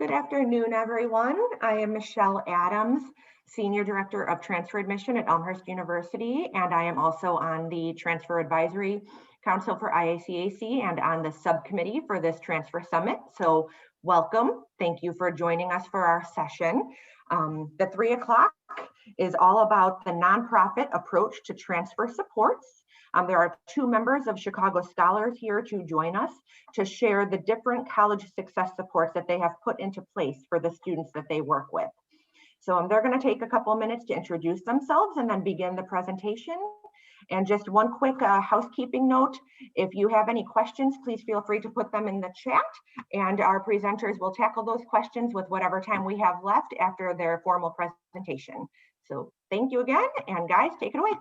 Good afternoon, everyone. I am Michelle Adams, Senior Director of Transfer Admission at Elmhurst University, and I am also on the Transfer Advisory Council for IACAC and on the subcommittee for this Transfer Summit. So welcome. Thank you for joining us for our session. The 3 o'clock is all about the nonprofit approach to transfer supports. There are 2 members of Chicago Scholars here to join us to share the different college success supports that they have put into place for the students that they work with. So they're going to take a couple of minutes to introduce themselves and then begin the presentation. And just one quick housekeeping note, if you have any questions, please feel free to put them in the chat, and our presenters will tackle those questions with whatever time we have left after their formal presentation. So thank you again, and guys, take it away.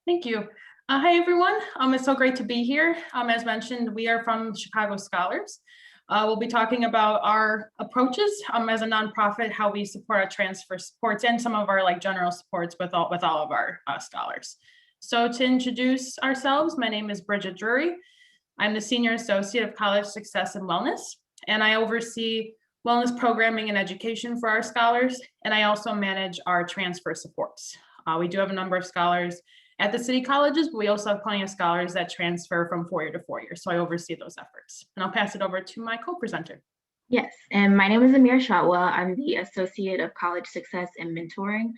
Thank you. Hi, everyone. It's so great to be here. As mentioned, we are from Chicago Scholars. We'll be talking about our approaches as a nonprofit, how we support our transfer supports and some of our general supports with all of our scholars. So to introduce ourselves, my name is Bridget Drury. I'm the Senior Associate of College Success and Wellness, and I oversee wellness programming and education for our scholars, and I also manage our transfer supports. We do have a number of scholars at the city colleges, but we also have plenty of scholars that transfer from 4-year to 4-year. So I oversee those efforts. And I'll pass it over to my co-presenter. Yes, and my name is Amir Shotwell. I'm the Associate of College Success and Mentoring,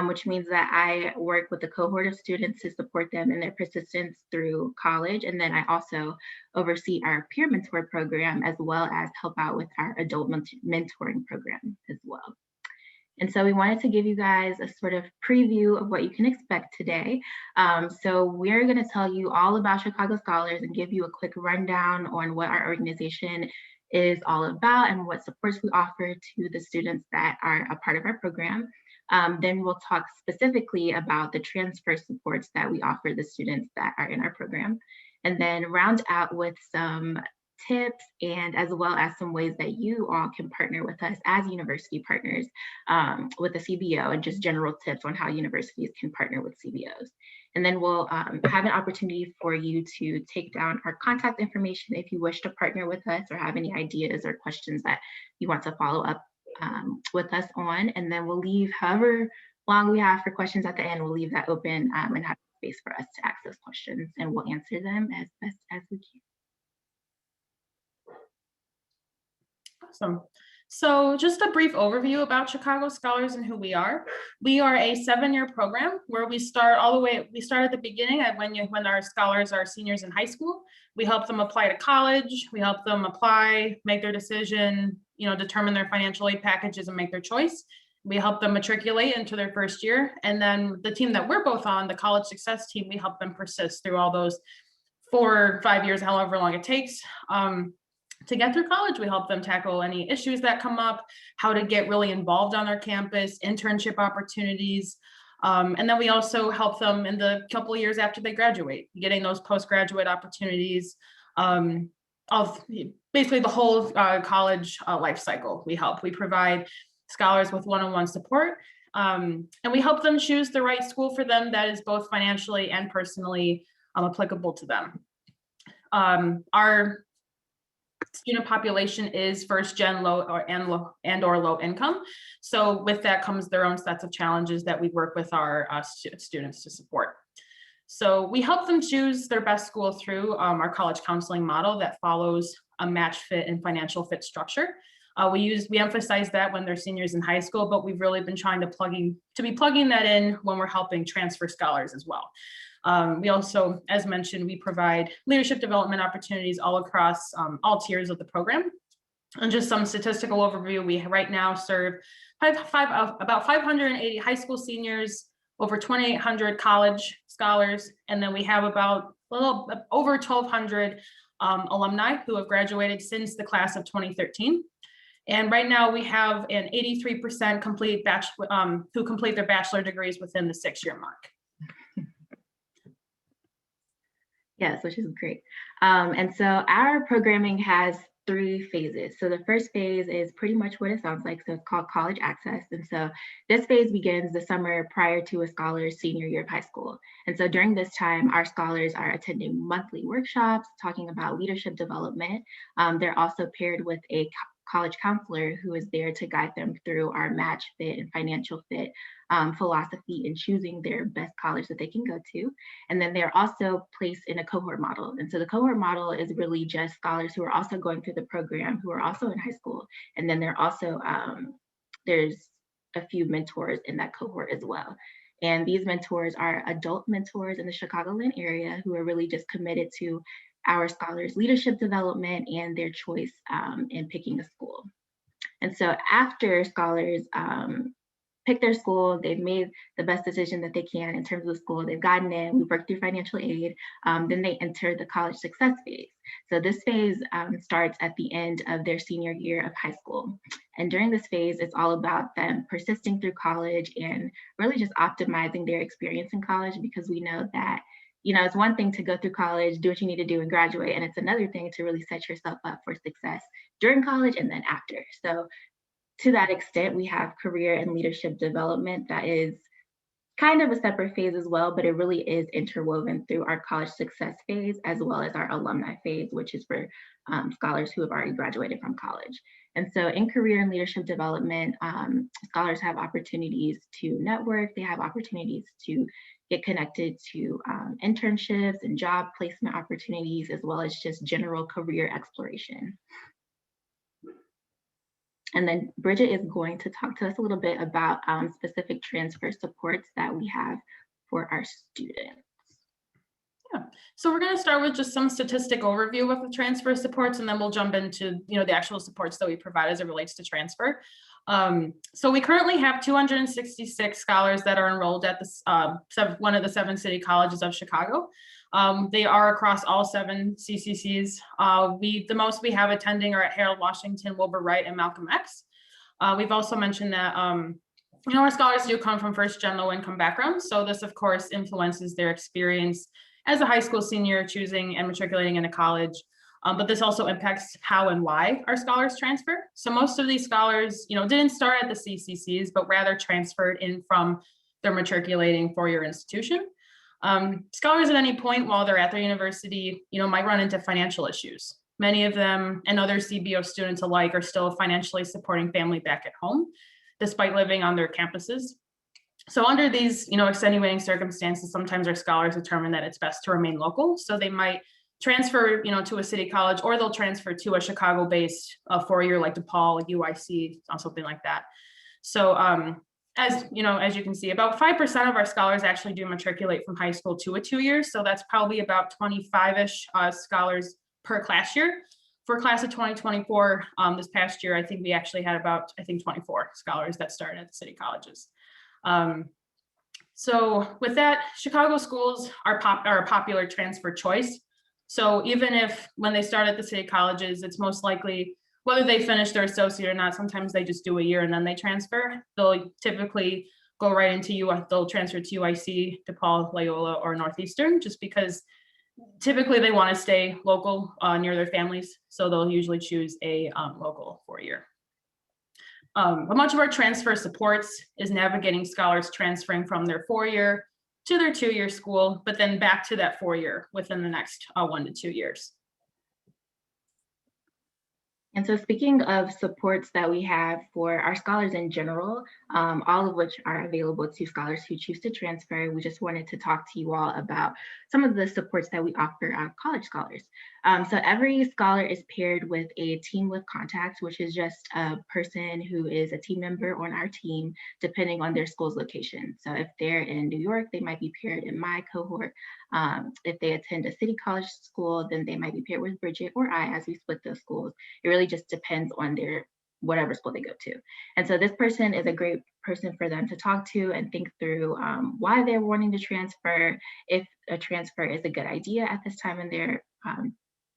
which means that I work with a cohort of students to support them in their persistence through college. And then I also oversee our peer mentor program, as well as help out with our adult mentoring program as well. And so we wanted to give you guys a sort of preview of what you can expect today. So we're going to tell you all about Chicago Scholars and give you a quick rundown on what our organization is all about and what supports we offer to the students that are a part of our program. Then we'll talk specifically about the transfer supports that we offer the students that are in our program, and then round out with some tips and as well as some ways that you all can partner with us as university partners with the CBO, and just general tips on how universities can partner with CBOs. And then we'll have an opportunity for you to take down our contact information if you wish to partner with us or have any ideas or questions that you want to follow up with us on. And then we'll leave however long we have for questions at the end, we'll leave that open and have space for us to ask those questions, and we'll answer them as best as we can. Awesome. So just a brief overview about Chicago Scholars and who we are. We are a 7-year program where we start at the beginning when our scholars are seniors in high school. We help them apply to college. We help them apply, make their decision, determine their financial aid packages and make their choice. We help them matriculate into their first year. And then the team that we're both on, the College Success team, we help them persist through all those 4 or 5 years, however long it takes. To get through college, we help them tackle any issues that come up, how to get really involved on their campus, internship opportunities. And then we also help them in the couple of years after they graduate, getting those postgraduate opportunities of basically the whole college life cycle. We provide scholars with one-on-one support, and we help them choose the right school for them that is both financially and personally applicable to them. Our student population is first-gen low or low income. So with that comes their own sets of challenges that we work with our students to support. So we help them choose their best school through our college counseling model that follows a match fit and financial fit structure. We emphasize that when they're seniors in high school, but we've really been trying to be plugging that in when we're helping transfer scholars as well. We also, as mentioned, we provide leadership development opportunities all across all tiers of the program. And just some statistical overview, we right now serve about 580 high school seniors, over 2,800 college scholars, and then we have about over 1,200 alumni who have graduated since the class of 2013. And right now we have an 83% who complete their bachelor degrees within the 6-year mark. Yes, which is great. And so our programming has 3 phases. So the first phase is pretty much what it sounds like. So it's called College Access. And so this phase begins the summer prior to a scholar's senior year of high school. And so during this time, our scholars are attending monthly workshops, talking about leadership development. They're also paired with a college counselor who is there to guide them through our match fit and financial fit philosophy in choosing their best college that they can go to. And then they're also placed in a cohort model. And so the cohort model is really just scholars who are also going through the program, who are also in high school. And then they're also, there's a few mentors in that cohort as well. And these mentors are adult mentors in the Chicagoland area who are really just committed to our scholars' leadership development and their choice in picking a school. And so after scholars pick their school, they've made the best decision that they can in terms of the school, they've gotten in, we've worked through financial aid, then they enter the college success phase. So this phase starts at the end of their senior year of high school. And during this phase, it's all about them persisting through college and really just optimizing their experience in college, because we know that, you know, it's one thing to go through college, do what you need to do and graduate. And it's another thing to really set yourself up for success during college and then after. So to that extent, we have career and leadership development that is kind of a separate phase as well, but it really is interwoven through our college success phase as well as our alumni phase, which is for scholars who have already graduated from college. And so in career and leadership development, scholars have opportunities to network, they have opportunities to get connected to internships and job placement opportunities, as well as just general career exploration. And then Bridget is going to talk to us a little bit about specific transfer supports that we have for our students. Yeah, so we're going to start with just some statistic overview of the transfer supports, and then we'll jump into, you know, the actual supports that we provide as it relates to transfer. So we currently have 266 scholars that are enrolled at this, one of the 7 city colleges of Chicago. They are across all 7 CCCs. The most we have attending are at Harold Washington, Wilbur Wright, and Malcolm X. We've also mentioned that you know, our scholars do come from first-gen low-income backgrounds, so this of course influences their experience as a high school senior choosing and matriculating into college. But this also impacts how and why our scholars transfer. So most of these scholars, you know, didn't start at the CCCs, but rather transferred in from their matriculating four-year institution. Scholars at any point while they're at their university, you know, might run into financial issues. Many of them and other CBO students alike are still financially supporting family back at home, despite living on their campuses. So under these, you know, extenuating circumstances, sometimes our scholars determine that it's best to remain local. So they might transfer, you know, to a city college, or they'll transfer to a Chicago-based four-year like DePaul, UIC, something like that. So as you know, as you can see, about 5% of our scholars actually do matriculate from high school to a 2-year. So that's probably about 25-ish scholars per class year. For class of 2024, this past year, I think we actually had about, 24 scholars that started at the city colleges. So with that, Chicago schools are a popular transfer choice. So even if when they start at the city colleges, it's most likely whether they finish their associate or not, sometimes they just do a year and then they transfer. They'll typically go right into they'll transfer to UIC, DePaul, Loyola, or Northeastern, just because typically they want to stay local near their families. So they'll usually choose a local 4-year. But much of our transfer supports is navigating scholars transferring from their 4-year to their 2-year school, but then back to that 4-year within the next 1 to 2 years. And so speaking of supports that we have for our scholars in general, all of which are available to scholars who choose to transfer, we just wanted to talk to you all about some of the supports that we offer our college scholars. So every scholar is paired with a team with contacts, which is just a person who is a team member on our team, depending on their school's location. So if they're in New York, they might be paired in my cohort. If they attend a city college school, then they might be paired with Bridget or I as we split those schools. It really just depends on their whatever school they go to. And so this person is a great person for them to talk to and think through why they're wanting to transfer, if a transfer is a good idea at this time in their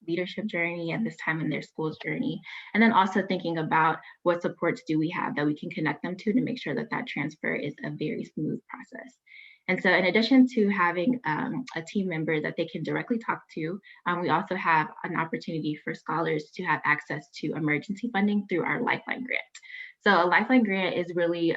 leadership journey, at this time in their school's journey, and then also thinking about what supports do we have that we can connect them to make sure that that transfer is a very smooth process. And so in addition to having a team member that they can directly talk to, we also have an opportunity for scholars to have access to emergency funding through our Lifeline grant. So a Lifeline grant is really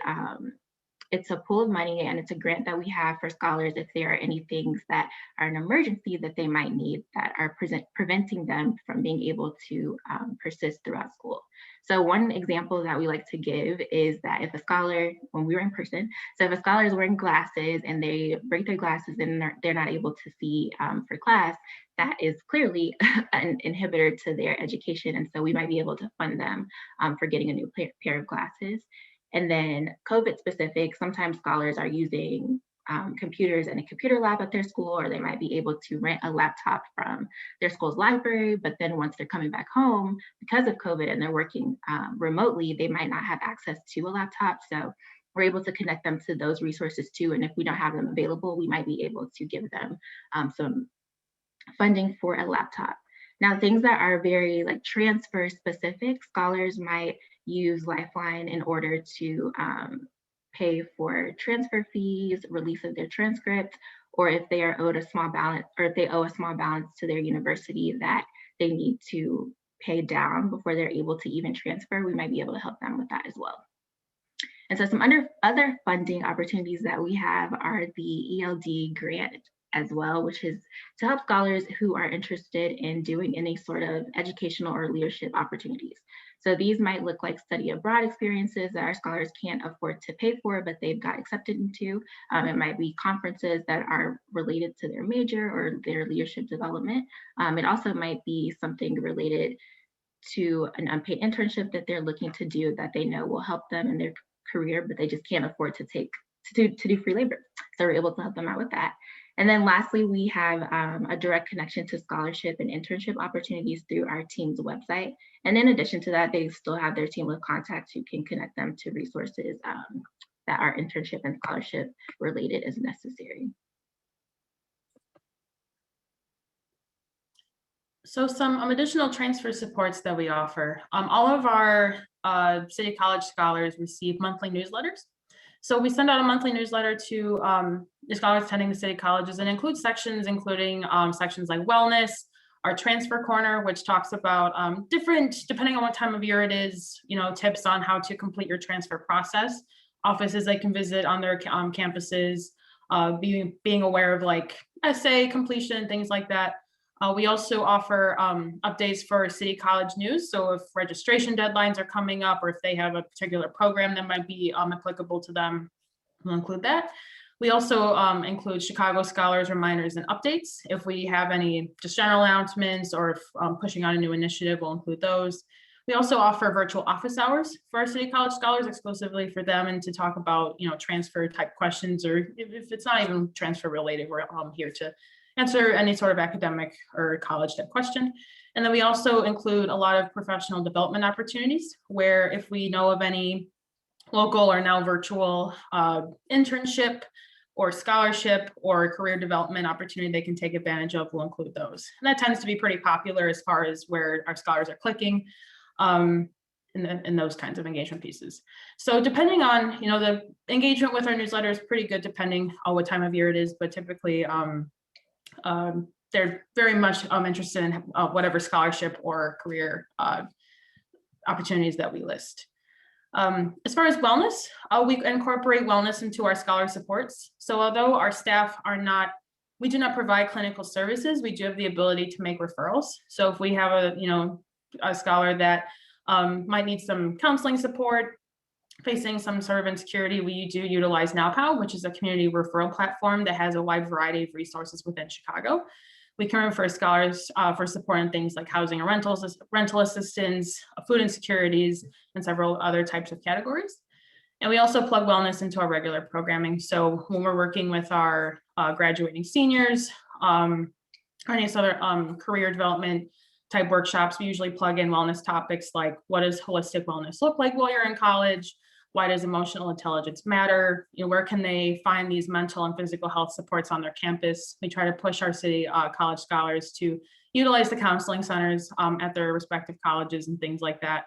it's a pool of money and it's a grant that we have for scholars if there are any things that are an emergency that they might need that are preventing them from being able to persist throughout school. So one example that we like to give is that if a scholar, when we were in person, so if a scholar is wearing glasses and they break their glasses and they're not able to see for class, that is clearly an inhibitor to their education. And so we might be able to fund them for getting a new pair of glasses. And then COVID specific, sometimes scholars are using computers in a computer lab at their school, or they might be able to rent a laptop from their school's library. But then once they're coming back home, because of COVID and they're working remotely, they might not have access to a laptop. So we're able to connect them to those resources too. And if we don't have them available, we might be able to give them some funding for a laptop. Now, things that are very like transfer specific, scholars might use Lifeline in order to pay for transfer fees, release of their transcripts, or if they are owed a small balance, or if they owe a small balance to their university that they need to pay down before they're able to even transfer, we might be able to help them with that as well. And so some other funding opportunities that we have are the ELD grant as well, which is to help scholars who are interested in doing any sort of educational or leadership opportunities. So these might look like study abroad experiences that our scholars can't afford to pay for, but they've got accepted into. It might be conferences that are related to their major or their leadership development. It also might be something related to an unpaid internship that they're looking to do that they know will help them in their career, but they just can't afford to do free labor. So we're able to help them out with that. And then lastly, we have a direct connection to scholarship and internship opportunities through our team's website. And in addition to that, they still have their team of contacts who can connect them to resources that are internship and scholarship related as necessary. So some additional transfer supports that we offer. All of our City College scholars receive monthly newsletters. So we send out a monthly newsletter to the scholars attending the city colleges, and includes sections including sections like wellness, our transfer corner, which talks about different, depending on what time of year it is, tips on how to complete your transfer process, offices they can visit on their campuses, being aware of like essay completion, things like that. We also offer updates for City College news. So if registration deadlines are coming up, or if they have a particular program that might be applicable to them, we'll include that. We also include Chicago Scholars reminders and updates. If we have any just general announcements, or if pushing on a new initiative, we'll include those. We also offer virtual office hours for our City College scholars exclusively for them, and to talk about transfer type questions, or if it's not even transfer related, we're here to answer any sort of academic or college type question. And then we also include a lot of professional development opportunities, where if we know of any local or now virtual internship or scholarship or career development opportunity they can take advantage of, we'll include those. And that tends to be pretty popular as far as where our scholars are clicking in those kinds of engagement pieces. So depending on, the engagement with our newsletter is pretty good depending on what time of year it is, but typically they're very much interested in whatever scholarship or career opportunities that we list. As far as wellness, we incorporate wellness into our scholar supports. So although our staff we do not provide clinical services, we do have the ability to make referrals. So if we have a scholar that might need some counseling support, facing some sort of insecurity, we do utilize NowPow, which is a community referral platform that has a wide variety of resources within Chicago. We can refer scholars for support in things like housing and rental assistance, food insecurities, and several other types of categories. And we also plug wellness into our regular programming. So when we're working with our graduating seniors, or any other career development type workshops, we usually plug in wellness topics like, what does holistic wellness look like while you're in college? Why does emotional intelligence matter? Where can they find these mental and physical health supports on their campus? We try to push our city college scholars to utilize the counseling centers at their respective colleges and things like that.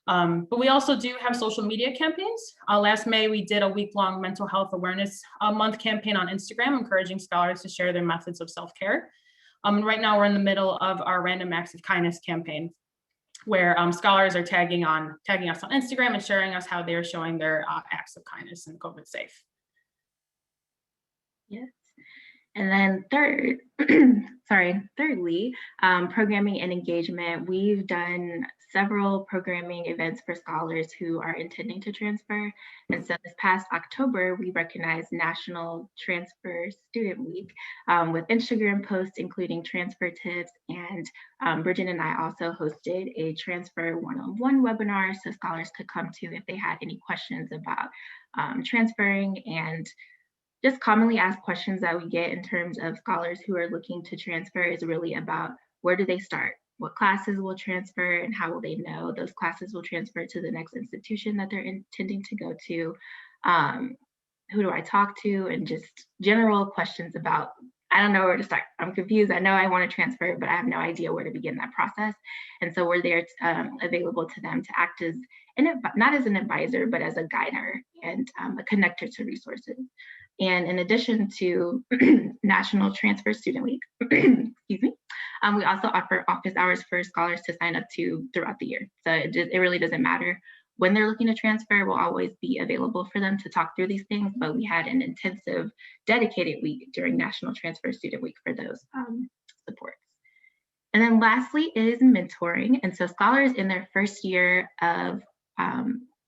But we also do have social media campaigns. Last May, we did a week-long mental health awareness month campaign on Instagram, encouraging scholars to share their methods of self-care. Right now, we're in the middle of our Random Acts of Kindness campaign. where scholars are tagging us on Instagram and sharing us how they're showing their acts of kindness and COVID safe. Yes. And then thirdly, programming and engagement. We've done several programming events for scholars who are intending to transfer. And so this past October, we recognized National Transfer Student Week with Instagram posts, including transfer tips. And Bridget and I also hosted a transfer one-on-one webinar so scholars could come to if they had any questions about transferring. And just commonly asked questions that we get in terms of scholars who are looking to transfer is really about where do they start? What classes will transfer and how will they know those classes will transfer to the next institution that they're intending to go to? Who do I talk to? And just general questions about, I don't know where to start. I'm confused. I know I want to transfer, but I have no idea where to begin that process. And so we're there available to them to act as, not as an advisor, but as a guider and a connector to resources. And in addition to National Transfer Student Week, excuse me, we also offer office hours for scholars to sign up to throughout the year. So it really doesn't matter when they're looking to transfer. We'll always be available for them to talk through these things, but we had an intensive dedicated week during National Transfer Student Week for those supports. And then lastly is mentoring. And so scholars in their first year of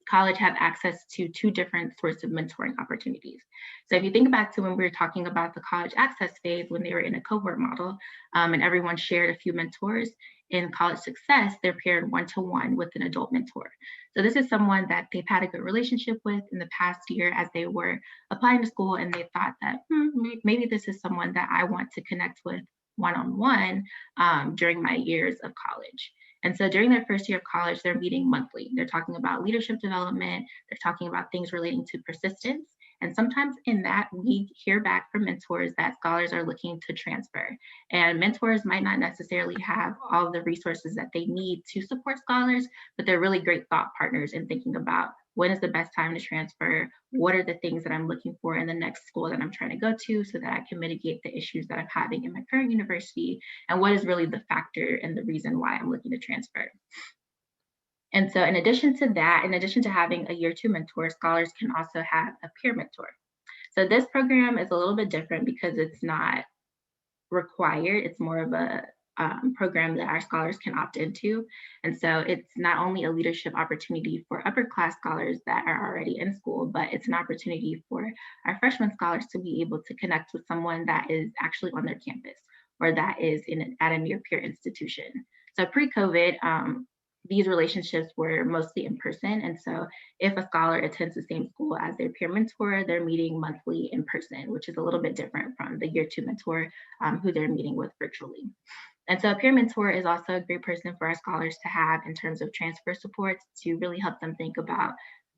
college have access to two different sorts of mentoring opportunities. So if you think back to when we were talking about the college access phase, when they were in a cohort model and everyone shared a few mentors, in College Success, they're paired one-to-one with an adult mentor. So this is someone that they've had a good relationship with in the past year as they were applying to school, and they thought that maybe this is someone that I want to connect with one-on-one during my years of college. And so during their first year of college, they're meeting monthly. They're talking about leadership development. They're talking about things relating to persistence. And sometimes in that, we hear back from mentors that scholars are looking to transfer. And mentors might not necessarily have all the resources that they need to support scholars, but they're really great thought partners in thinking about when is the best time to transfer? What are the things that I'm looking for in the next school that I'm trying to go to so that I can mitigate the issues that I'm having in my current university? And what is really the factor and the reason why I'm looking to transfer? And so in addition to that, in addition to having a year two mentor, scholars can also have a peer mentor. So this program is a little bit different because it's not required. It's more of a program that our scholars can opt into. And so it's not only a leadership opportunity for upper class scholars that are already in school, but it's an opportunity for our freshman scholars to be able to connect with someone that is actually on their campus or that is at a near peer institution. So pre-COVID, these relationships were mostly in person. And so if a scholar attends the same school as their peer mentor, they're meeting monthly in person, which is a little bit different from the year two mentor who they're meeting with virtually. And so a peer mentor is also a great person for our scholars to have in terms of transfer supports to really help them think about,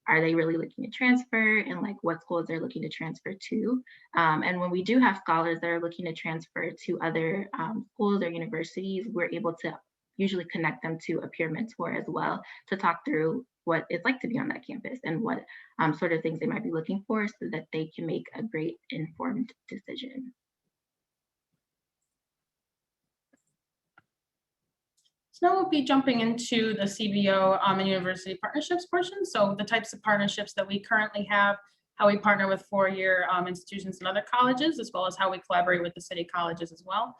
are they really looking to transfer and like what schools they're looking to transfer to? And when we do have scholars that are looking to transfer to other schools or universities, we're able to usually connect them to a peer mentor as well to talk through what it's like to be on that campus and what sort of things they might be looking for so that they can make a great informed decision. So now we'll be jumping into the CBO and university partnerships portion. So the types of partnerships that we currently have, how we partner with four-year institutions and other colleges, as well as how we collaborate with the city colleges as well.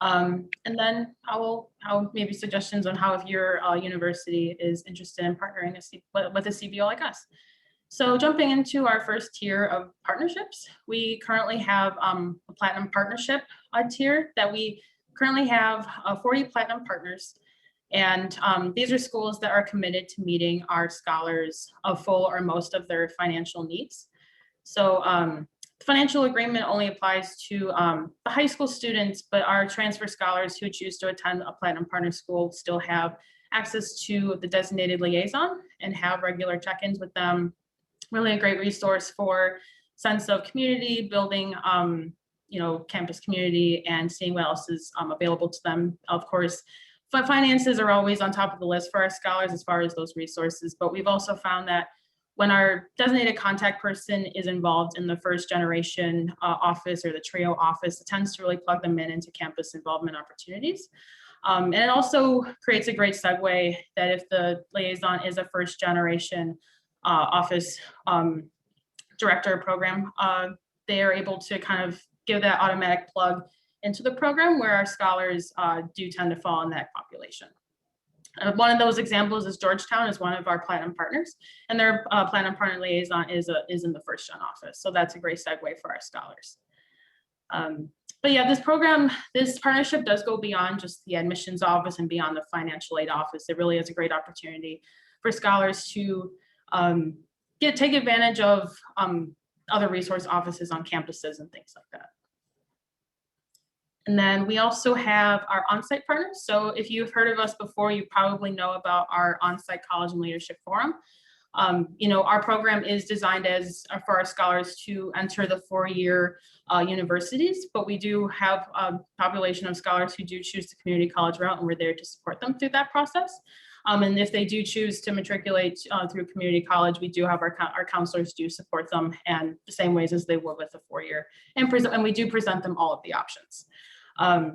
And then how maybe suggestions on how if your university is interested in partnering with a CBO like us. So jumping into our first tier of partnerships, we currently have a platinum partnership tier that we currently have 40 platinum partners. And these are schools that are committed to meeting our scholars of full or most of their financial needs. So the financial agreement only applies to the high school students, but our transfer scholars who choose to attend a platinum partner school still have access to the designated liaison and have regular check-ins with them. Really a great resource for sense of community, building campus community and seeing what else is available to them. Of course, finances are always on top of the list for our scholars as far as those resources, but we've also found that when our designated contact person is involved in the first generation office or the TRIO office, it tends to really plug them into campus involvement opportunities. And it also creates a great segue that if the liaison is a first generation office director program, they are able to kind of give that automatic plug into the program where our scholars do tend to fall in that population. One of those examples is Georgetown is one of our Platinum partners, and their Platinum partner liaison is in the first gen office. So that's a great segue for our scholars. But yeah, this partnership does go beyond just the admissions office and beyond the financial aid office. It really is a great opportunity for scholars to take advantage of other resource offices on campuses and things like that. And then we also have our on-site partners. So if you've heard of us before, you probably know about our on-site college and leadership forum. Our program is designed for our scholars to enter the 4-year universities, but we do have a population of scholars who do choose the community college route, and we're there to support them through that process. And if they do choose to matriculate through community college, we do have our counselors do support them and the same ways as they would with a 4-year, and we do present them all of the options. But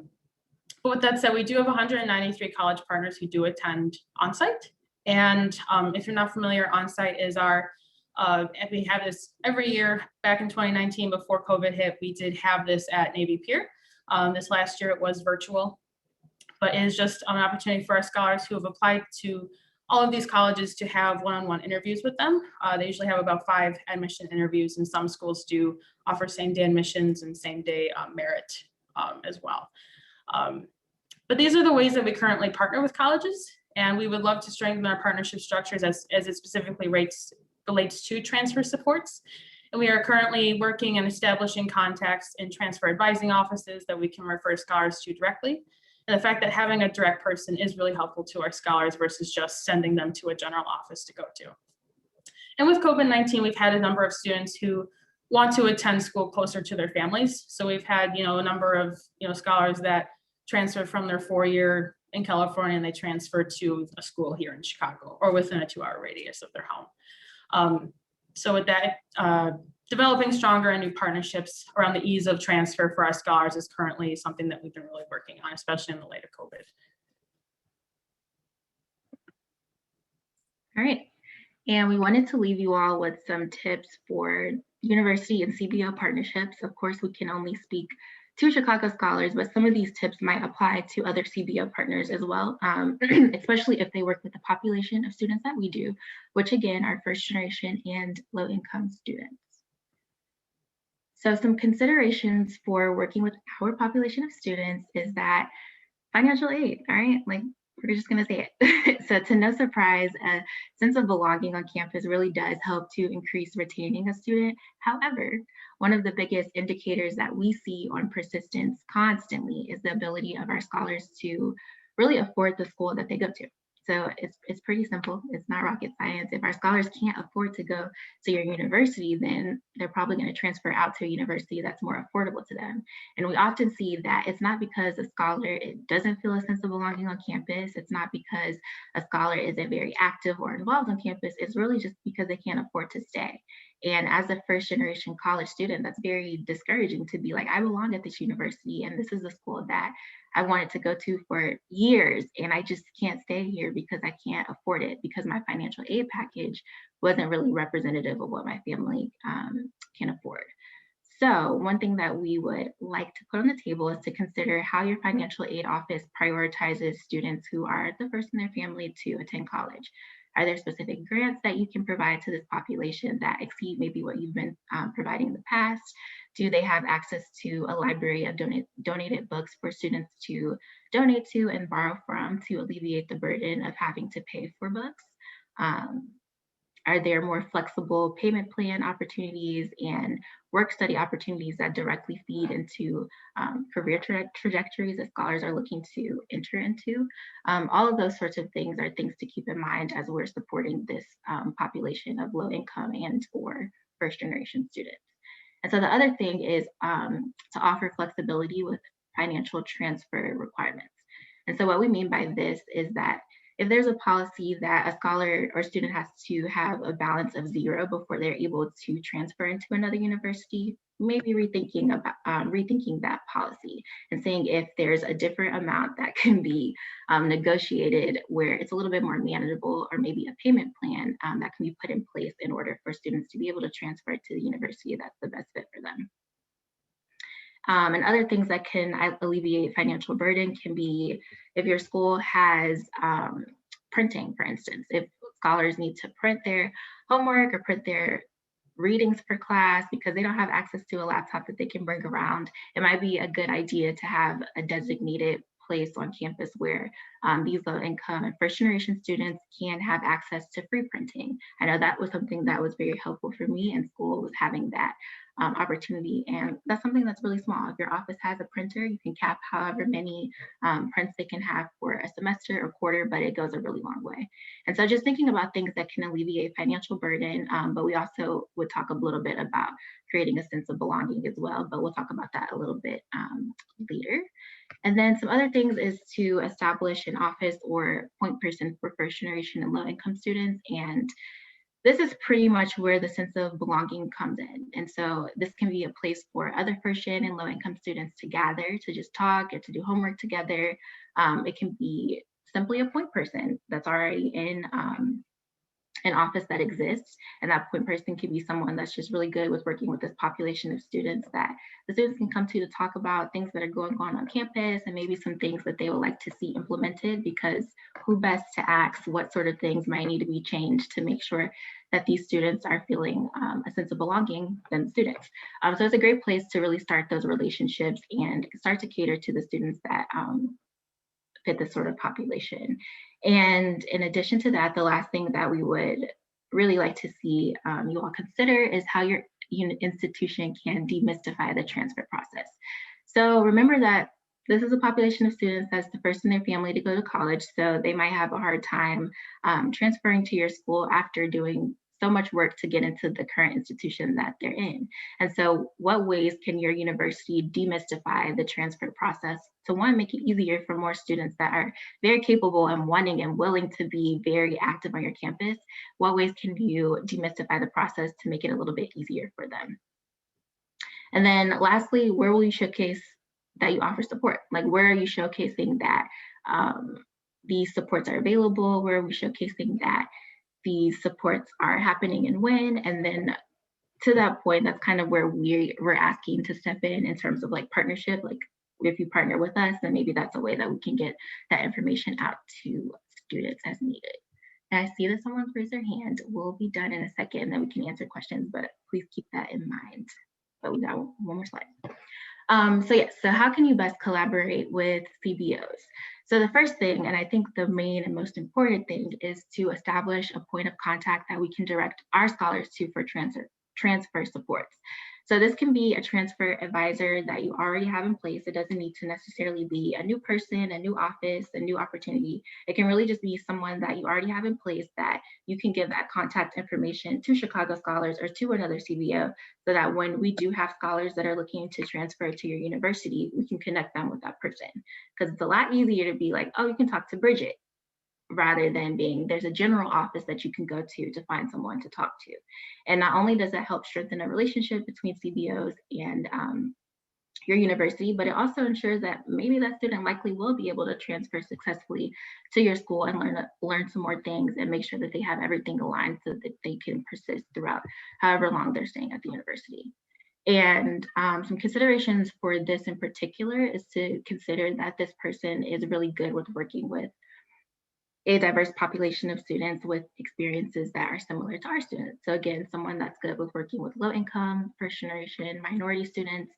with that said, we do have 193 college partners who do attend onsite. And if you're not familiar, onsite is we have this every year. Back in 2019, before COVID hit, we did have this at Navy Pier. This last year it was virtual, but it is just an opportunity for our scholars who have applied to all of these colleges to have one-on-one interviews with them. They usually have about 5 admission interviews, and some schools do offer same-day admissions and same-day merit as well. But these are the ways that we currently partner with colleges, and we would love to strengthen our partnership structures as it specifically relates to transfer supports. And we are currently working and establishing contacts in transfer advising offices that we can refer scholars to directly. And the fact that having a direct person is really helpful to our scholars versus just sending them to a general office to go to. And with COVID-19, we've had a number of students who want to attend school closer to their families. So we've had, a number of, scholars that transfer from their 4-year in California and they transfer to a school here in Chicago or within a 2-hour radius of their home. So with that, developing stronger and new partnerships around the ease of transfer for our scholars is currently something that we've been really working on, especially in the light of COVID. All right. And we wanted to leave you all with some tips for university and CBO partnerships. Of course, we can only speak to Chicago scholars, but some of these tips might apply to other CBO partners as well, especially if they work with the population of students that we do, which again are first generation and low income students. So some considerations for working with our population of students is that financial aid, all right? Like, we're just gonna say it. So to no surprise, a sense of belonging on campus really does help to increase retaining a student. However, one of the biggest indicators that we see on persistence constantly is the ability of our scholars to really afford the school that they go to. So it's pretty simple. It's not rocket science. If our scholars can't afford to go to your university, then they're probably going to transfer out to a university that's more affordable to them. And we often see that it's not because a scholar doesn't feel a sense of belonging on campus. It's not because a scholar isn't very active or involved on campus. It's really just because they can't afford to stay. And as a first generation college student, that's very discouraging to be like, I belong at this university and this is the school that I wanted to go to for years, and I just can't stay here because I can't afford it, because my financial aid package wasn't really representative of what my family can afford. So one thing that we would like to put on the table is to consider how your financial aid office prioritizes students who are the first in their family to attend college. Are there specific grants that you can provide to this population that exceed maybe what you've been providing in the past? Do they have access to a library of donated books for students to donate to and borrow from to alleviate the burden of having to pay for books? Are there more flexible payment plan opportunities and work study opportunities that directly feed into career trajectories that scholars are looking to enter into? All of those sorts of things are things to keep in mind as we're supporting this population of low income and or first generation students. And so the other thing is to offer flexibility with financial transfer requirements. And so what we mean by this is that if there's a policy that a scholar or student has to have a balance of 0 before they're able to transfer into another university, maybe rethinking that policy and seeing if there's a different amount that can be negotiated where it's a little bit more manageable, or maybe a payment plan that can be put in place in order for students to be able to transfer to the university that's the best fit for them. And other things that can alleviate financial burden can be if your school has printing, for instance. If scholars need to print their homework or print their readings for class because they don't have access to a laptop that they can bring around, it might be a good idea to have a designated place on campus where these low income and first generation students can have access to free printing. I know that was something that was very helpful for me in school, was having that opportunity. And that's something that's really small. If your office has a printer, you can cap however many prints they can have for a semester or quarter, but it goes a really long way. And so just thinking about things that can alleviate financial burden, but we also would talk a little bit about creating a sense of belonging as well, but we'll talk about that a little bit later. And then some other things is to establish an office or point person for first generation and low income students. And this is pretty much where the sense of belonging comes in. And so this can be a place for other first gen and low income students to gather, to just talk or to do homework together. It can be simply a point person that's already in an office that exists. And that point person can be someone that's just really good with working with this population of students that the students can come to talk about things that are going on campus, and maybe some things that they would like to see implemented, because who best to ask what sort of things might need to be changed to make sure that these students are feeling a sense of belonging than students. So it's a great place to really start those relationships and start to cater to the students that fit this sort of population. And in addition to that, the last thing that we would really like to see you all consider is how your institution can demystify the transfer process. So remember that this is a population of students that's the first in their family to go to college, so they might have a hard time transferring to your school after doing so much work to get into the current institution that they're in. And so what ways can your university demystify the transfer process to, one, make it easier for more students that are very capable and wanting and willing to be very active on your campus? What ways can you demystify the process to make it a little bit easier for them? And then lastly, where will you showcase that you offer support? Like, where are you showcasing that these supports are available? Where are we showcasing that these supports are happening and when? And then to that point, that's kind of where we're asking to step in terms of like partnership. Like, if you partner with us, then maybe that's a way that we can get that information out to students as needed. And I see that someone's raised their hand. We'll be done in a second, and then we can answer questions, but please keep that in mind. But we got one more slide. So yes, so how can you best collaborate with CBOs? So the first thing, and I think the main and most important thing, is to establish a point of contact that we can direct our scholars to for transfer supports. So this can be a transfer advisor that you already have in place. It doesn't need to necessarily be a new person, a new office, a new opportunity. It can really just be someone that you already have in place that you can give that contact information to Chicago Scholars or to another CBO, so that when we do have scholars that are looking to transfer to your university, we can connect them with that person. Because it's a lot easier to be like, oh, you can talk to Bridget, rather than being there's a general office that you can go to find someone to talk to. And not only does that help strengthen a relationship between CBOs and your university, but it also ensures that maybe that student likely will be able to transfer successfully to your school and learn some more things and make sure that they have everything aligned so that they can persist throughout however long they're staying at the university. And some considerations for this in particular is to consider that this person is really good with working with a diverse population of students with experiences that are similar to our students. So again, someone that's good with working with low income, first generation, minority students.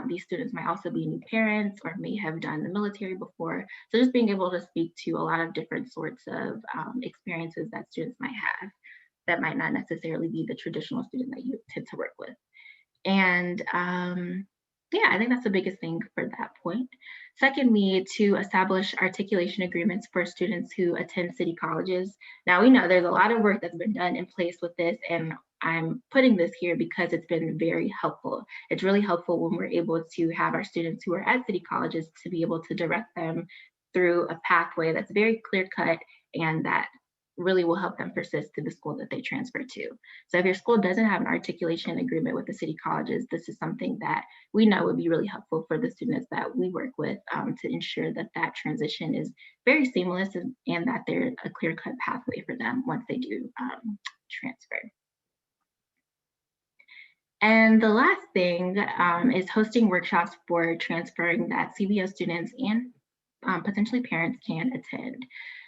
These students might also be new parents or may have done the military before. So just being able to speak to a lot of different sorts of experiences that students might have that might not necessarily be the traditional student that you tend to work with. And yeah, I think that's the biggest thing for that point. Secondly, to establish articulation agreements for students who attend city colleges. Now, we know there's a lot of work that's been done in place with this, and I'm putting this here because it's been very helpful. It's really helpful when we're able to have our students who are at city colleges to be able to direct them through a pathway that's very clear cut and that really will help them persist to the school that they transfer to. So if your school doesn't have an articulation agreement with the city colleges, this is something that we know would be really helpful for the students that we work with, to ensure that that transition is very seamless and that there's a clear-cut pathway for them once they do transfer. And the last thing is hosting workshops for transferring that CBO students and potentially parents can attend.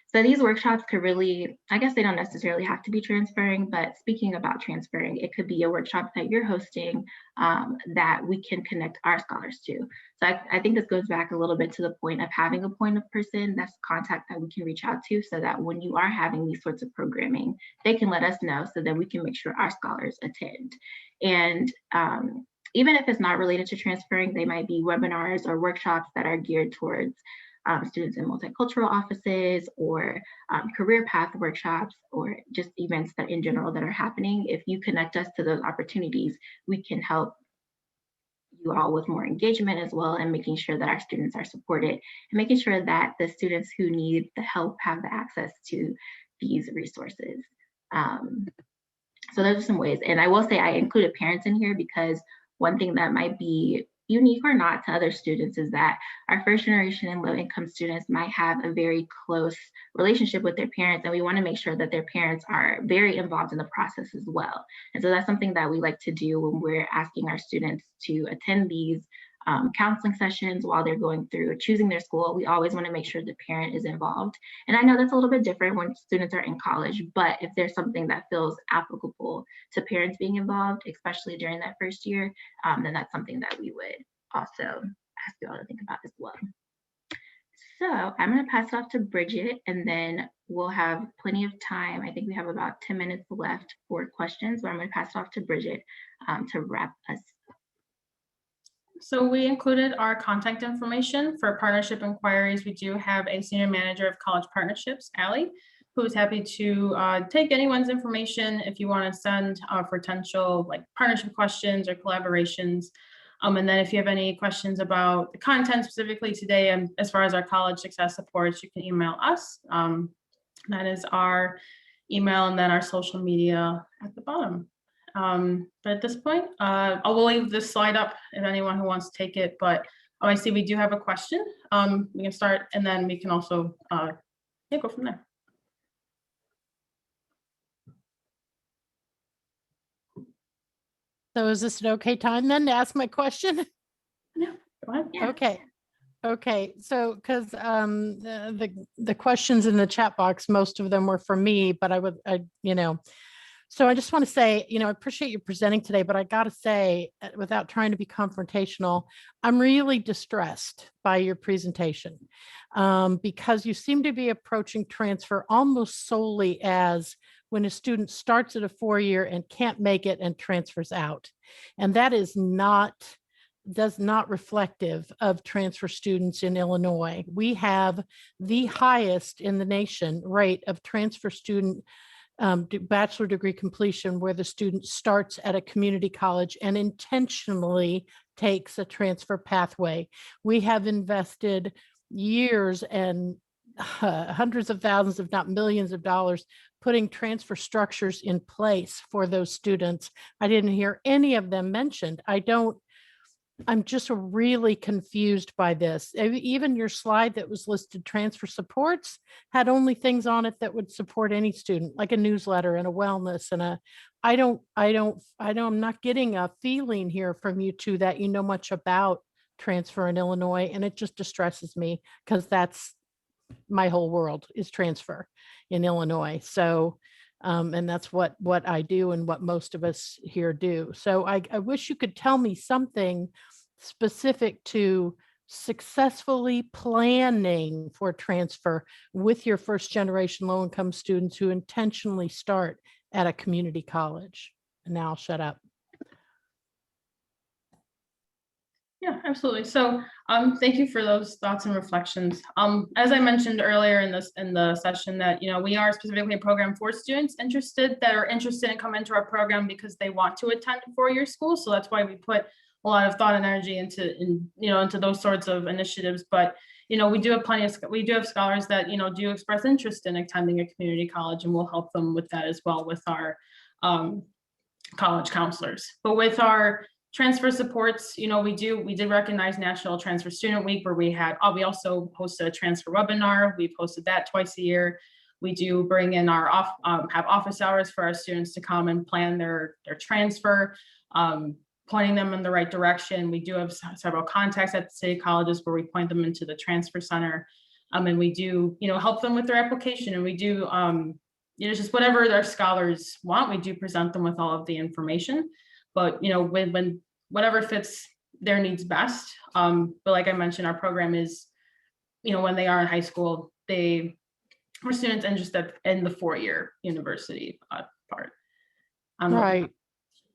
So these workshops could really, I guess they don't necessarily have to be transferring, but speaking about transferring, it could be a workshop that you're hosting that we can connect our scholars to. So I think this goes back a little bit to the point of having a point of person, that's contact that we can reach out to, so that when you are having these sorts of programming, they can let us know so that we can make sure our scholars attend. And even if it's not related to transferring, they might be webinars or workshops that are geared towards students in multicultural offices, or career path workshops, or just events that in general that are happening. If you connect us to those opportunities, we can help you all with more engagement as well, and making sure that our students are supported, and making sure that the students who need the help have the access to these resources. So those are some ways. And I will say I included parents in here because one thing that might be unique or not to other students is that our first generation and low income students might have a very close relationship with their parents, and we want to make sure that their parents are very involved in the process as well. And so that's something that we like to do when we're asking our students to attend these counseling sessions while they're going through choosing their school. We always want to make sure the parent is involved. And I know that's a little bit different when students are in college, but if there's something that feels applicable to parents being involved, especially during that first year, then that's something that we would also ask you all to think about as well. So I'm going to pass it off to Bridget, and then we'll have plenty of time. I think we have about 10 minutes left for questions, but I'm going to pass it off to Bridget to wrap us. So we included our contact information for partnership inquiries. We do have a senior manager of college partnerships, Allie, who's happy to take anyone's information if you want to send potential like partnership questions or collaborations. And then if you have any questions about the content specifically today, and as far as our college success supports, you can email us. That is our email, and then our social media at the bottom. But at this point, I will leave this slide up if anyone who wants to take it, but I see we do have a question. We can start, and then we can also go from there. So is this an okay time then to ask my question? Yeah, go ahead. Yeah. Okay. So, because the questions in the chat box, most of them were for me, but so I just want to say, I appreciate you presenting today, but I got to say, without trying to be confrontational, I'm really distressed by your presentation because you seem to be approaching transfer almost solely as when a student starts at a 4-year and can't make it and transfers out. And that is does not reflective of transfer students in Illinois. We have the highest in the nation rate of transfer student bachelor degree completion, where the student starts at a community college and intentionally takes a transfer pathway. We have invested years and hundreds of thousands, if not millions of dollars, putting transfer structures in place for those students. I didn't hear any of them mentioned. I'm just really confused by this. Even your slide that was listed transfer supports had only things on it that would support any student, like a newsletter and a wellness and I'm not getting a feeling here from you two that you know much about transfer in Illinois. And it just distresses me because that's my whole world is transfer in Illinois. So and that's what I do and what most of us here do. So I wish you could tell me something specific to successfully planning for transfer with your first generation low income students who intentionally start at a community college. And now I'll shut up. Yeah, absolutely. So thank you for those thoughts and reflections. As I mentioned earlier in the session that, we are specifically a program for students that are interested in coming into our program because they want to attend a 4-year school. So that's why we put a lot of thought and energy into those sorts of initiatives. But, we do have scholars that, do express interest in attending a community college, and we'll help them with that as well with our college counselors. But with our transfer supports, we did recognize National Transfer Student Week, where we also hosted a transfer webinar. We've hosted that twice a year. We do bring in have office hours for our students to come and plan their transfer, pointing them in the right direction. We do have several contacts at the city colleges where we point them into the transfer center. And we do, help them with their application, and we do, just whatever their scholars want, we do present them with all of the information. But, when whatever fits their needs best. But like I mentioned, our program is, when they are in high school, for students interested in the 4-year university part. Right.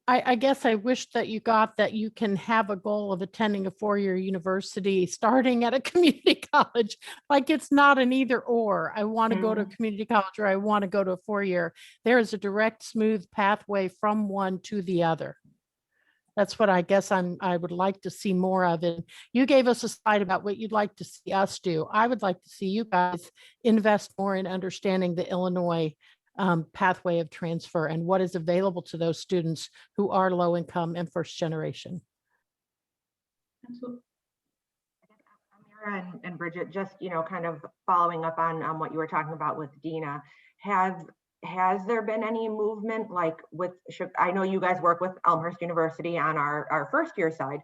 I guess I wish that you got that you can have a goal of attending a 4-year university starting at a community college. Like, it's not an either or. I want to go to a community college or I want to go to a 4-year. There is a direct, smooth pathway from one to the other. That's what I guess I would like to see more of it. You gave us a slide about what you'd like to see us do. I would like to see you guys invest more in understanding the Illinois pathway of transfer and what is available to those students who are low income and first generation. Amira and Bridget, just, kind of following up on what you were talking about with Dina, has there been any movement, like I know you guys work with Elmhurst University on our first year side.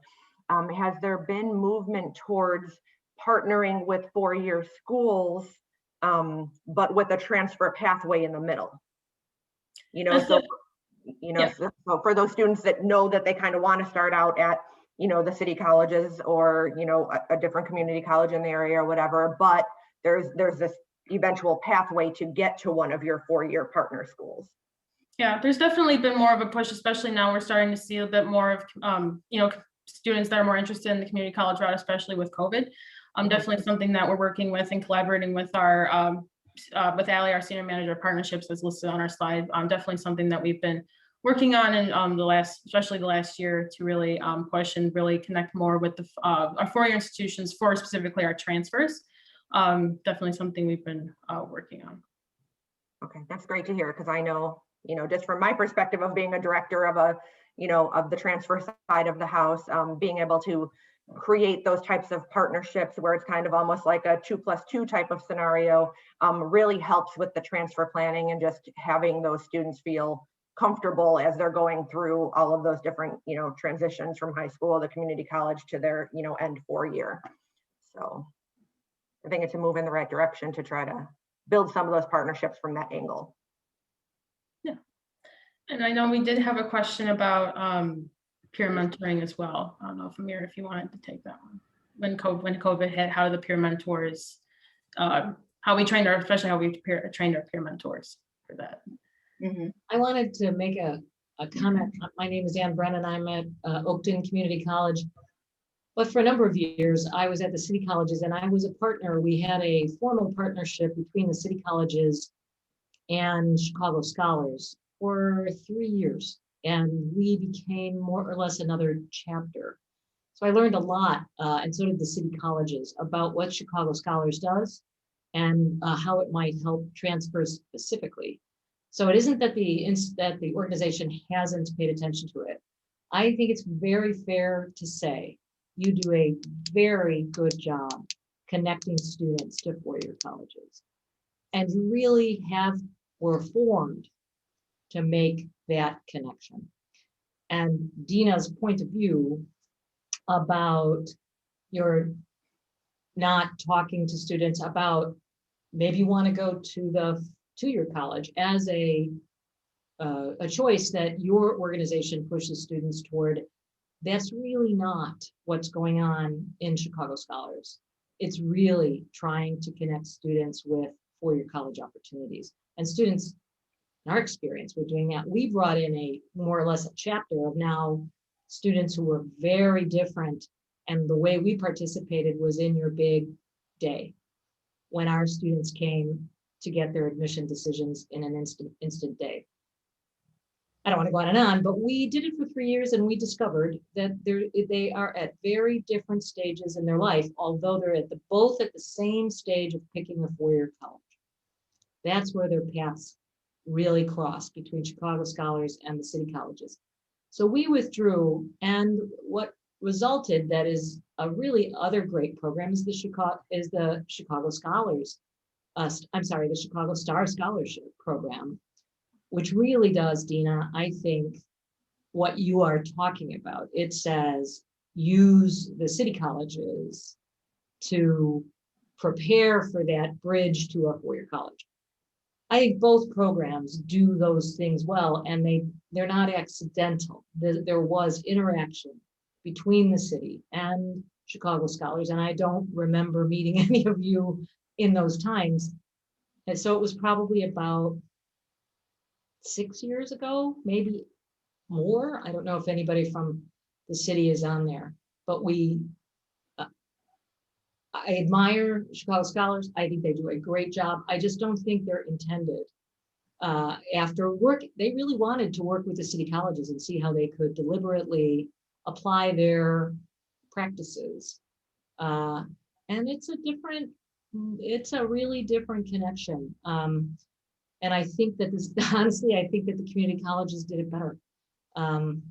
Has there been movement towards partnering with 4-year schools, but with a transfer pathway in the middle? So for those students that know that they kind of want to start out at, the city colleges or, a different community college in the area or whatever, but there's this eventual pathway to get to one of your 4-year partner schools. Yeah, there's definitely been more of a push, especially now we're starting to see a bit more of, students that are more interested in the community college route, especially with COVID. Definitely something that we're working with and collaborating with our, with Allie, our senior manager of partnerships, as listed on our slide. Definitely something that we've been working on in especially the last year, to really push and really connect more with our 4-year institutions for specifically our transfers. Definitely something we've been working on. Okay, that's great to hear, because I know, just from my perspective of being a director of of the transfer side of the house, being able to create those types of partnerships where it's kind of almost like a 2+2 type of scenario, really helps with the transfer planning and just having those students feel comfortable as they're going through all of those different, transitions from high school to community college to their, end 4-year. So I think it's a move in the right direction to try to build some of those partnerships from that angle. Yeah. And I know we did have a question about peer mentoring as well. I don't know, Amir, if you wanted to take that one. When COVID hit, how the peer mentors, how we trained especially how we trained our peer mentors for that. Mm-hmm. I wanted to make a comment. My name is Ann Brennan. I'm at Oakton Community College. But for a number of years, I was at the city colleges and I was a partner. We had a formal partnership between the city colleges and Chicago Scholars for 3 years. And we became more or less another chapter. So I learned a lot, and so did the city colleges, about what Chicago Scholars does and how it might help transfer specifically. So it isn't that the organization hasn't paid attention to it. I think it's very fair to say you do a very good job connecting students to 4-year colleges. And you really were formed to make that connection. And Dina's point of view about you're not talking to students about maybe you want to go to the 2-year college as a choice that your organization pushes students toward. That's really not what's going on in Chicago Scholars. It's really trying to connect students with 4-year college opportunities. And students, in our experience, we're doing that. We brought in a more or less a chapter of now students who were very different. And the way we participated was in your big day, when our students came to get their admission decisions in an instant day. I don't want to go on and on, but we did it for 3 years and we discovered that they are at very different stages in their life, although they're both at the same stage of picking a four-year college. That's where their paths really cross between Chicago Scholars and the city colleges. So we withdrew, and what resulted that is a really other great program is the Chicago Scholars. The Chicago Star Scholarship Program, which really does, Dina, I think, what you are talking about. It says use the city colleges to prepare for that bridge to a four-year college. I think both programs do those things well, and they're not accidental. There was interaction between the city and Chicago Scholars, and I don't remember meeting any of you in those times. And so it was probably about 6 years ago, maybe more. I don't know if anybody from the city is on there, but I admire Chicago Scholars. I think they do a great job. I just don't think they're intended. After work, they really wanted to work with the city colleges and see how they could deliberately apply their practices. And it's a really different connection. And I think that honestly, I think that the community colleges did it better.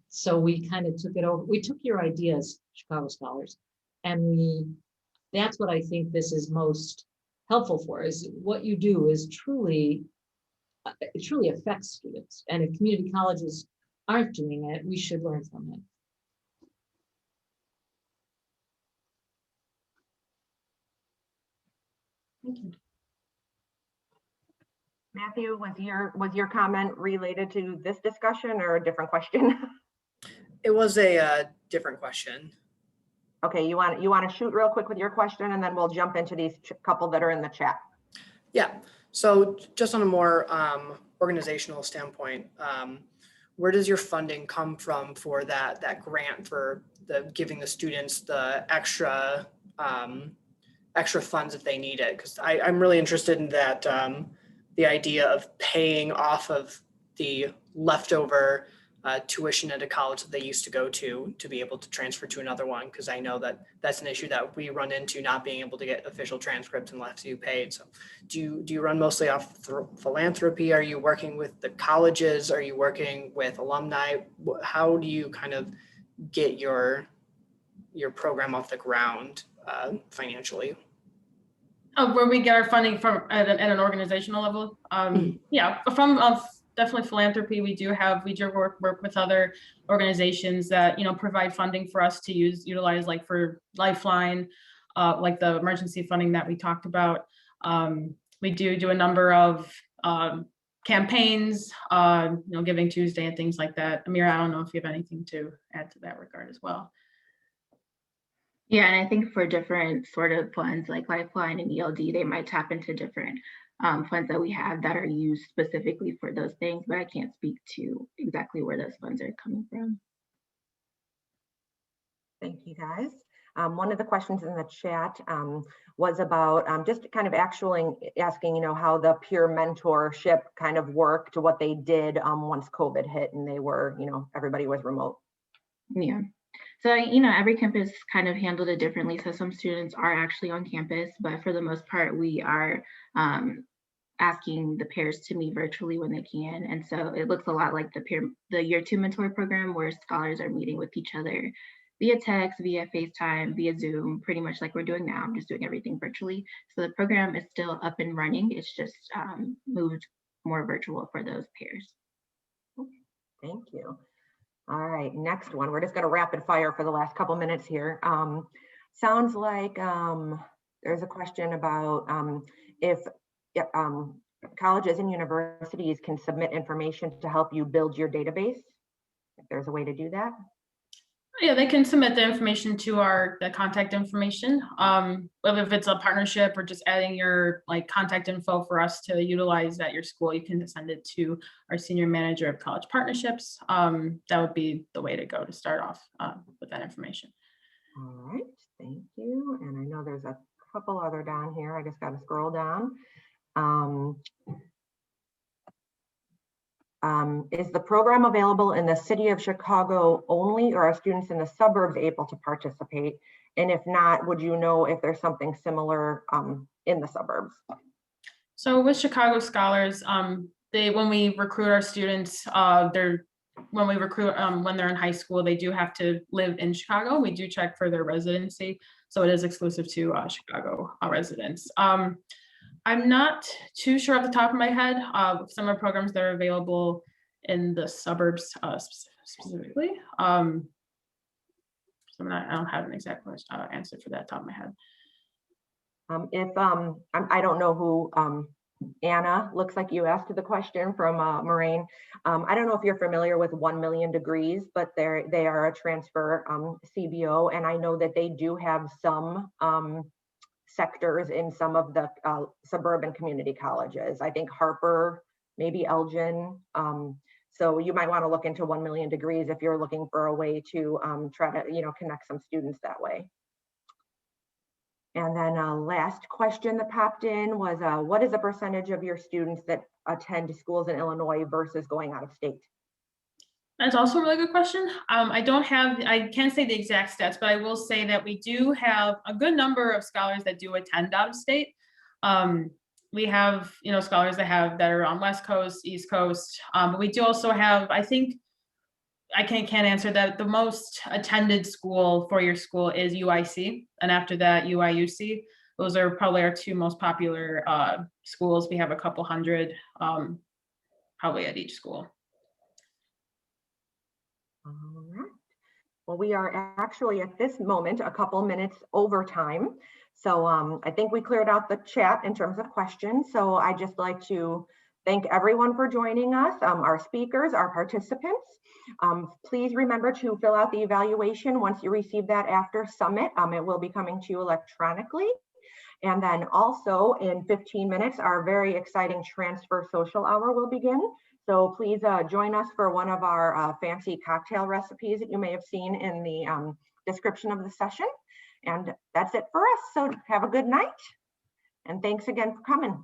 So we kind of took it over. We took your ideas, Chicago Scholars, and that's what I think this is most helpful for, is what you do is it truly affects students. And if community colleges aren't doing it, we should learn from it. Thank you. Matthew, was your comment related to this discussion or a different question? It was a different question. Okay, you want to shoot real quick with your question, and then we'll jump into these couple that are in the chat. Yeah. So just on a more organizational standpoint, where does your funding come from for that grant for giving the students the extra funds if they need it? Because I'm really interested in that, the idea of paying off of the leftover tuition at a college that they used to go to be able to transfer to another one, because I know that that's an issue that we run into, not being able to get official transcripts unless you paid. So do you run mostly off philanthropy? Are you working with the colleges? Are you working with alumni? How do you kind of get your program off the ground financially? Where we get our funding from at an organizational level. Yeah, from definitely philanthropy. We do work with other organizations that, provide funding for us to utilize, like for Lifeline, like the emergency funding that we talked about. We do a number of campaigns, Giving Tuesday and things like that. Amira, I don't know if you have anything to add to that regard as well. Yeah, and I think for different sort of funds like Lifeline and ELD, they might tap into different funds that we have that are used specifically for those things, but I can't speak to exactly where those funds are coming from. Thank you, guys. One of the questions in the chat was about just kind of actually asking, how the peer mentorship kind of worked, what they did once COVID hit and they were, everybody was remote. Yeah. So, every campus kind of handled it differently. So some students are actually on campus, but for the most part, we are asking the pairs to meet virtually when they can. And so it looks a lot like the Year 2 Mentor program, where scholars are meeting with each other via text, via FaceTime, via Zoom, pretty much like we're doing now. I'm just doing everything virtually. So the program is still up and running. It's just moved more virtual for those pairs. Thank you. All right, next one. We're just going to rapid fire for the last couple minutes here. Sounds like there's a question about if colleges and universities can submit information to help you build your database, if there's a way to do that. Yeah, they can submit the information to the contact information. If it's a partnership or just adding your contact info for us to utilize at your school, you can send it to our senior manager of college partnerships. That would be the way to go to start off with that information. All right, thank you. And I know there's a couple other down here. I just got to scroll down. Is the program available in the city of Chicago only, or are students in the suburbs able to participate? And if not, would you know if there's something similar in the suburbs? So with Chicago Scholars, when we recruit our students, when they're in high school, they do have to live in Chicago. We do check for their residency, so it is exclusive to Chicago residents. I'm not too sure off the top of my head of some of the programs that are available in the suburbs specifically. So I don't have an exact answer for that top of my head. I don't know who, Anna, looks like you asked the question from Moraine. I don't know if you're familiar with 1 Million Degrees, but they are a transfer CBO, and I know that they do have some sectors in some of the suburban community colleges. I think Harper, maybe Elgin. So you might want to look into 1 Million Degrees if you're looking for a way to try to connect some students that way. And then last question that popped in was, what is the percentage of your students that attend schools in Illinois versus going out of state? That's also a really good question. I can't say the exact stats, but I will say that we do have a good number of scholars that do attend out of state. We have, scholars that are on West Coast, East Coast. But we do also have, I think, I can't answer that. The most attended school for your school is UIC, and after that, UIUC. Those are probably our two most popular schools. We have a couple hundred probably at each school. All right. Well, we are actually at this moment a couple minutes over time. So I think we cleared out the chat in terms of questions. So I'd just like to thank everyone for joining us, our speakers, our participants. Please remember to fill out the evaluation once you receive that after Summit. It will be coming to you electronically. And then also in 15 minutes, our very exciting Transfer Social Hour will begin. So please join us for one of our fancy cocktail recipes that you may have seen in the description of the session. And that's it for us. So have a good night. And thanks again for coming.